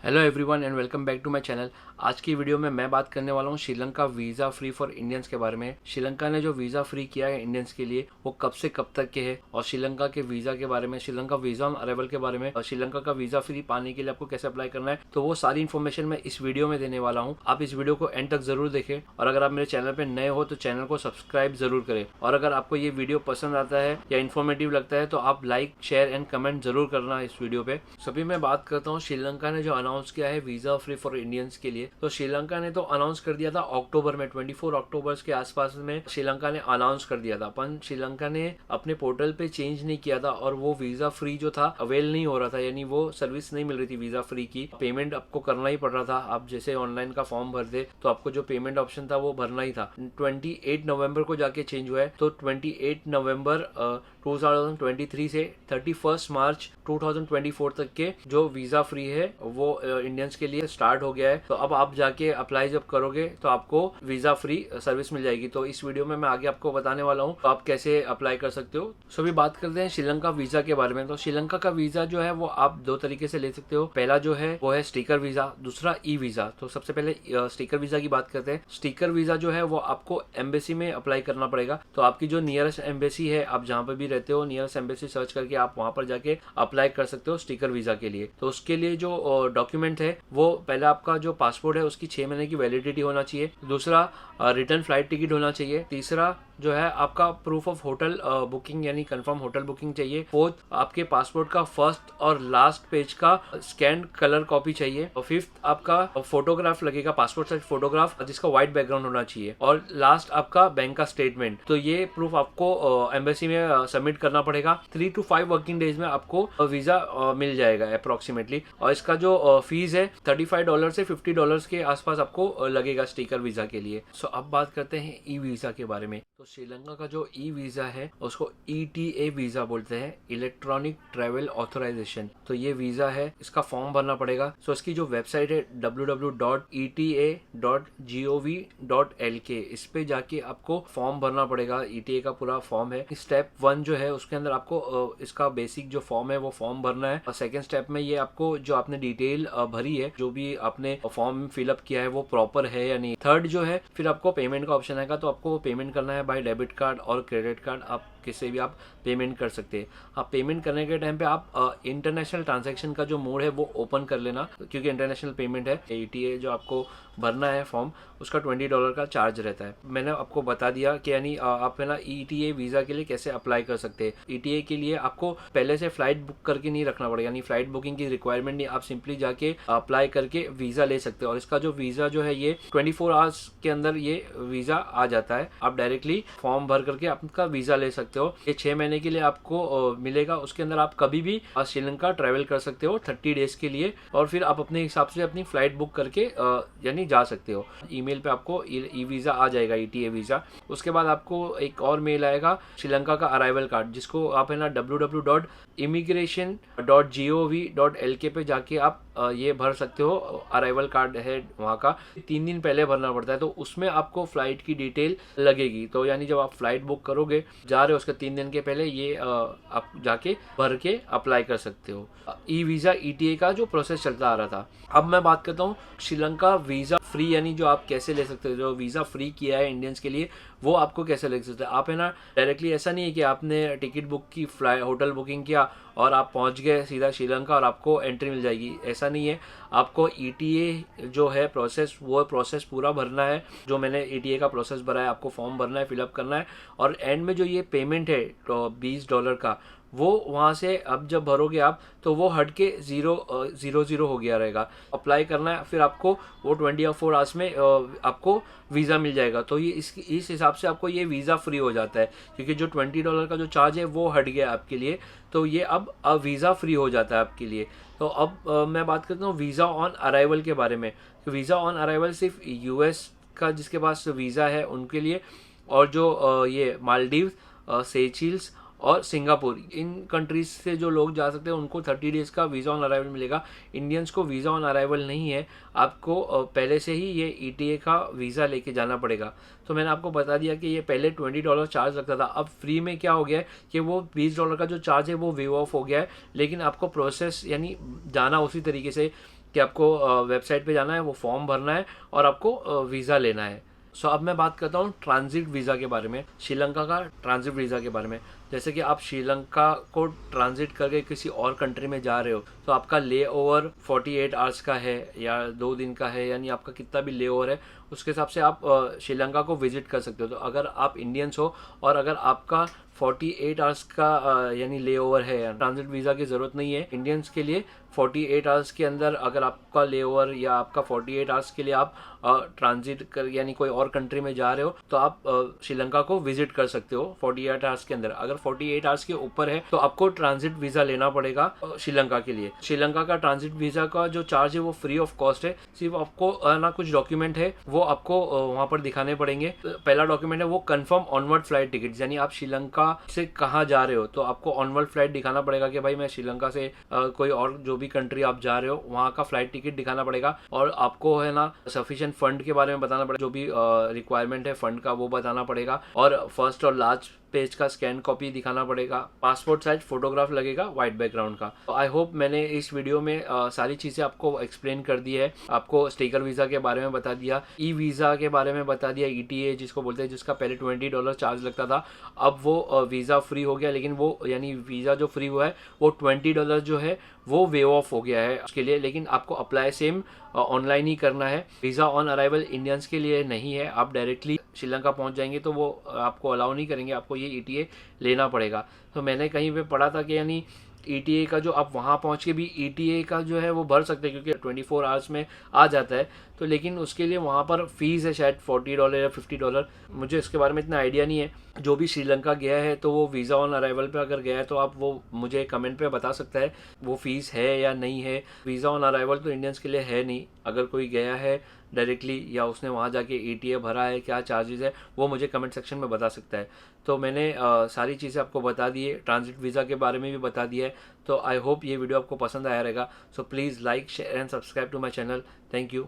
Hello everyone and welcome back to my channel. आज की video में मैं बात करने वाला हूँ Sri Lanka visa free for Indians के बारे में। श्रीलंका ने जो वीज़ा फ्री किया है इंडियंस के लिए वो कब से कब तक के है, और श्रीलंका के वीज़ा के बारे में, श्रीलंका वीज़ा ऑन अराइवल के बारे में, और श्रीलंका का वीज़ा फ्री पाने के लिए आपको कैसे अप्लाई करना है, तो वो सारी इन्फॉर्मेशन मैं इस वीडियो में देने वाला हूँ। आप इस वीडियो को एंड तक जरूर देखें, और अगर आप मेरे चैनल पर नए हो तो चैनल को सब्सक्राइब जरूर करें। और अगर आपको ये वीडियो पसंद आता है या इन्फॉर्मेटिव लगता है तो आप लाइक, शेयर एंड कमेंट जरूर करना इस वीडियो पे। सभी मैं बात करता हूँ श्रीलंका ने जो अनाउंस किया है वीज़ा फ्री फॉर इंडियंस के लिए। तो श्रीलंका ने तो अनाउंस कर दिया था अक्टूबर में, 24 अक्टूबर के आसपास में श्रीलंका ने अनाउंस कर दिया था, पर श्रीलंका ने अपने पोर्टल पे चेंज नहीं किया था और वो वीजा फ्री जो था अवेल नहीं हो रहा था, यानी वो सर्विस नहीं मिल रही थी वीजा फ्री की। पेमेंट आपको करना ही पड़ रहा था। आप जैसे ऑनलाइन का फॉर्म भरते तो आपको जो पेमेंट ऑप्शन था वो भरना ही था। 28 नवंबर को जाके चेंज हुआ है। तो 28 नवंबर 2023 से 31 मार्च 2024 तक के जो वीजा फ्री है वो इंडियंस के लिए स्टार्ट हो गया है। तो अब आप जाके अप्लाई जब करोगे तो आपको वीजा फ्री सर्विस मिल जाएगी। तो इस वीडियो में मैं आगे आपको बताने वाला हूँ तो आप कैसे अप्लाई कर सकते हो। सो अभी बात करते हैं श्रीलंका वीजा के बारे में। तो श्रीलंका का वीजा जो है वो आप दो तरीके से ले सकते हो। पहला जो है वो है स्टिकर वीजा, दूसरा ई वीजा। तो सबसे पहले स्टिकर वीजा की बात करते हैं। स्टिकर वीजा जो है वो आपको एम्बेसी में अप्लाई करना पड़ेगा। तो आपकी जो नियरेस्ट एम्बेसी है, आप जहाँ पे भी रहते हो, नियरेस्ट एम्बेसी सर्च करके आप वहाँ पर जाके अप्लाई कर सकते हो स्टिकर वीजा के लिए। तो उसके लिए जो डॉक्यूमेंट है वो पहले आपका जो पासपोर्ट है उसकी 6 महीने की वैलिडिटी होना चाहिए। दूसरा रिटर्न फ्लाइट टिकट होना चाहिए। तीसरा जो है आपका प्रूफ ऑफ होटल बुकिंग यानी कंफर्म होटल बुकिंग चाहिए। फोर्थ, आपके पासपोर्ट का फर्स्ट और लास्ट पेज का स्कैन कलर कॉपी चाहिए। और फिफ्थ, आपका फोटोग्राफ लगेगा, पासपोर्ट साइज फोटोग्राफ जिसका व्हाइट बैकग्राउंड होना चाहिए। और लास्ट आपका बैंक का स्टेटमेंट। तो ये प्रूफ आपको एम्बेसी में सबमिट करना पड़ेगा। 3 to 5 वर्किंग डेज में आपको वीजा मिल जाएगा अप्रोक्सीमेटली। और इसका जो फीस है $35 से $50 के आसपास आपको लगेगा स्टिकर वीजा के लिए। सो अब बात करते हैं ई वीजा के बारे में। तो श्रीलंका का जो ई वीजा है उसको ETA वीजा बोलते हैं, इलेक्ट्रॉनिक ट्रैवल ऑथराइजेशन। तो ये वीजा है, इसका फॉर्म भरना पड़ेगा। सो इसकी जो वेबसाइट है www.eta.gov.lk, इस पे जाके आपको फॉर्म भरना पड़ेगा। ETA का पूरा फॉर्म है। स्टेप 1 जो है उसके अंदर आपको इसका बेसिक जो फॉर्म है वो फॉर्म भरना है। और सेकेंड स्टेप में ये आपको जो आपने डिटेल भरी है, जो भी आपने फॉर्म फिलअप किया है वो प्रॉपर है या नहीं। थर्ड जो है फिर आपको पेमेंट का ऑप्शन आएगा। तो आपको पेमेंट करना है बाय डेबिट कार्ड और क्रेडिट कार्ड, आप किससे भी आप पेमेंट कर सकते हैं। आप पेमेंट करने के टाइम पे आप इंटरनेशनल ट्रांजैक्शन का जो मोड है वो ओपन कर लेना, क्योंकि इंटरनेशनल पेमेंट है। ETA जो आपको भरना है फॉर्म उसका $20 का चार्ज रहता है। मैंने आपको बता दिया कि यानी आप है ना ETA वीजा के लिए कैसे अप्लाई कर सकते हैं। ETA के लिए आपको पहले से फ्लाइट बुक करके नहीं रखना पड़ेगा, यानी फ्लाइट बुकिंग की रिक्वायरमेंट नहीं। आप सिंपली जाके अप्लाई करके वीजा ले सकते हो। और इसका जो वीजा जो है ये 24 आवर्स के अंदर ये वीजा आ जाता है। आप डायरेक्टली फॉर्म भर करके आपका वीजा ले सकते हो। ये 6 महीने के लिए आपको मिलेगा। उसके अंदर आप कभी भी श्रीलंका ट्रैवल कर सकते हो 30 डेज के लिए, और फिर आप अपने हिसाब से अपनी फ्लाइट बुक करके यानी जा सकते हो। ईमेल पे आपको ई वीजा आ जाएगा, ETA वीजा। उसके बाद आपको एक और मेल आएगा श्रीलंका का अराइवल कार्ड, जिसको आप है ना www.immigration.gov.lk पे जाके आप ये भर सकते हो। अराइवल कार्ड है वहाँ का, 3 दिन पहले भरना पड़ता है। तो उसमें आपको फ्लाइट की डिटेल लगेगी। तो यानी जब आप फ्लाइट बुक करोगे जा रहे हो उसके 3 दिन के पहले ये आप जाके भर के अप्लाई कर सकते हो। ई वीजा ETA का जो प्रोसेस चलता आ रहा था। अब मैं बात करता हूँ श्रीलंका वीजा फ्री, यानी जो आप कैसे ले सकते हो। जो वीजा फ्री किया है इंडियंस के लिए वो आपको कैसे ले सकते हो। आप है ना डायरेक्टली, ऐसा नहीं है कि आपने टिकट बुक की, फ्लाई होटल बुकिंग किया और आप पहुंच गए सीधा श्रीलंका और आपको एंट्री मिल जाएगी, ऐसा नहीं है। आपको ETA जो है प्रोसेस, वो प्रोसेस पूरा भरना है। जो मैंने ETA का प्रोसेस भरा है, आपको फॉर्म भरना है, फिलअप करना है। और एंड में जो ये पेमेंट है तो $20 का, वो वहाँ से अब जब भरोगे आप तो वो हट के 000 हो गया रहेगा। अप्लाई करना है, फिर आपको वो 24 आवर्स में आपको वीज़ा मिल जाएगा। तो ये इस हिसाब से आपको ये वीज़ा फ्री हो जाता है, क्योंकि जो $20 का जो चार्ज है वो हट गया आपके लिए। तो ये अब वीज़ा फ्री हो जाता है आपके लिए। तो अब मैं बात करता हूँ वीज़ा ऑन अराइवल के बारे में। तो वीज़ा ऑन अराइवल सिर्फ US का जिसके पास वीज़ा है उनके लिए, और जो ये मालदीव, सेचिल्स और सिंगापुर, इन कंट्रीज से जो लोग जा सकते हैं उनको 30 डेज का वीज़ा ऑन अराइवल मिलेगा। इंडियंस को वीज़ा ऑन अराइवल नहीं है, आपको पहले से ही ये ETA का वीज़ा लेके जाना पड़ेगा। तो मैंने आपको बता दिया कि ये पहले $20 चार्ज लगता था। अब फ्री में क्या हो गया है कि वो $20 का जो चार्ज है वो वेव ऑफ हो गया है, लेकिन आपको प्रोसेस यानी जाना उसी तरीके से कि आपको वेबसाइट पे जाना है, वो फॉर्म भरना है और आपको वीज़ा लेना है। सो अब मैं बात करता हूँ ट्रांजिट वीज़ा के बारे में, श्रीलंका का ट्रांजिट वीज़ा के बारे में। जैसे कि आप श्रीलंका को ट्रांजिट करके किसी और कंट्री में जा रहे हो, तो आपका ले ओवर 48 आवर्स का है या 2 दिन का है, यानी आपका कितना भी ले ओवर है उसके हिसाब से आप श्रीलंका को विजिट कर सकते हो। तो अगर आप इंडियंस हो और अगर आपका 48 आवर्स का यानी ले ओवर है, ट्रांजिट वीज़ा की ज़रूरत नहीं है इंडियंस के लिए। 48 आवर्स के अंदर अगर आपका ले ओवर या आपका 48 आवर्स के लिए आप ट्रांजिट कर यानी कोई और कंट्री में जा रहे हो, तो आप श्रीलंका को विजिट कर सकते हो 48 आवर्स के अंदर। अगर 48 आवर्स के ऊपर है तो आपको ट्रांजिट वीज़ा लेना पड़ेगा श्रीलंका के लिए। श्रीलंका का ट्रांजिट वीज़ा का जो चार्ज है वो फ्री ऑफ कॉस्ट है। सिर्फ आपको ना कुछ डॉक्यूमेंट है वो आपको वहाँ पर दिखाने पड़ेंगे। पहला डॉक्यूमेंट है वो कंफर्म ऑनवर्ड फ्लाइट टिकट, यानी आप श्रीलंका से कहाँ जा रहे हो तो आपको ऑनवर्ड फ्लाइट दिखाना पड़ेगा कि भाई मैं श्रीलंका से कोई और जो भी कंट्री आप जा रहे हो वहाँ का फ्लाइट टिकट दिखाना पड़ेगा। और आपको है ना सफिशिएंट फंड के बारे में बताना पड़ेगा, जो भी रिक्वायरमेंट है फंड का वो बताना पड़ेगा। और फर्स्ट और लास्ट पेज का स्कैन कॉपी दिखाना पड़ेगा। पासपोर्ट साइज फोटोग्राफ लगेगा वाइट बैकग्राउंड का। आई होप मैंने इस वीडियो में सारी चीज़ें आपको एक्सप्लेन कर दी है। आपको स्टिकर वीज़ा के बारे में बता दिया, ई वीज़ा के बारे में बता दिया, ETA जिसको बोलते हैं, जिसका पहले $20 चार्ज लगता था, अब वो वीज़ा फ्री हो गया। लेकिन वो यानी वीज़ा जो फ्री हुआ है वो $20 जो है वो वेव ऑफ हो गया है उसके लिए। लेकिन आपको अप्लाई सेम ऑनलाइन ही करना है। वीज़ा ऑन अराइवल इंडियंस के लिए नहीं है। आप डायरेक्टली श्रीलंका पहुंच जाएंगे तो वो आपको अलाउ नहीं करेंगे, आपको ये ETA लेना पड़ेगा। तो मैंने कहीं पे पढ़ा था कि यानी ETA का जो आप वहाँ पहुँच के भी ETA का जो है वो भर सकते हैं, क्योंकि 24 आवर्स में आ जाता है। तो लेकिन उसके लिए वहाँ पर फीस है शायद $40 या $50। मुझे इसके बारे में इतना आइडिया नहीं है। जो भी श्रीलंका गया है तो वो वीज़ा ऑन अराइवल पे अगर गया है तो आप वो मुझे कमेंट पे बता सकता है वो फीस है या नहीं है। वीज़ा ऑन अराइवल तो इंडियंस के लिए है नहीं। अगर कोई गया है डायरेक्टली या उसने वहाँ जाके ETA भरा है, क्या चार्जेस है, वो मुझे कमेंट सेक्शन में बता सकता है। तो मैंने सारी चीज़ें आपको बता दी है, ट्रांजिट वीज़ा के बारे में भी बता दिया है। तो आई होप ये वीडियो आपको पसंद आया रहेगा। So please like share and subscribe to my channel. Thank you.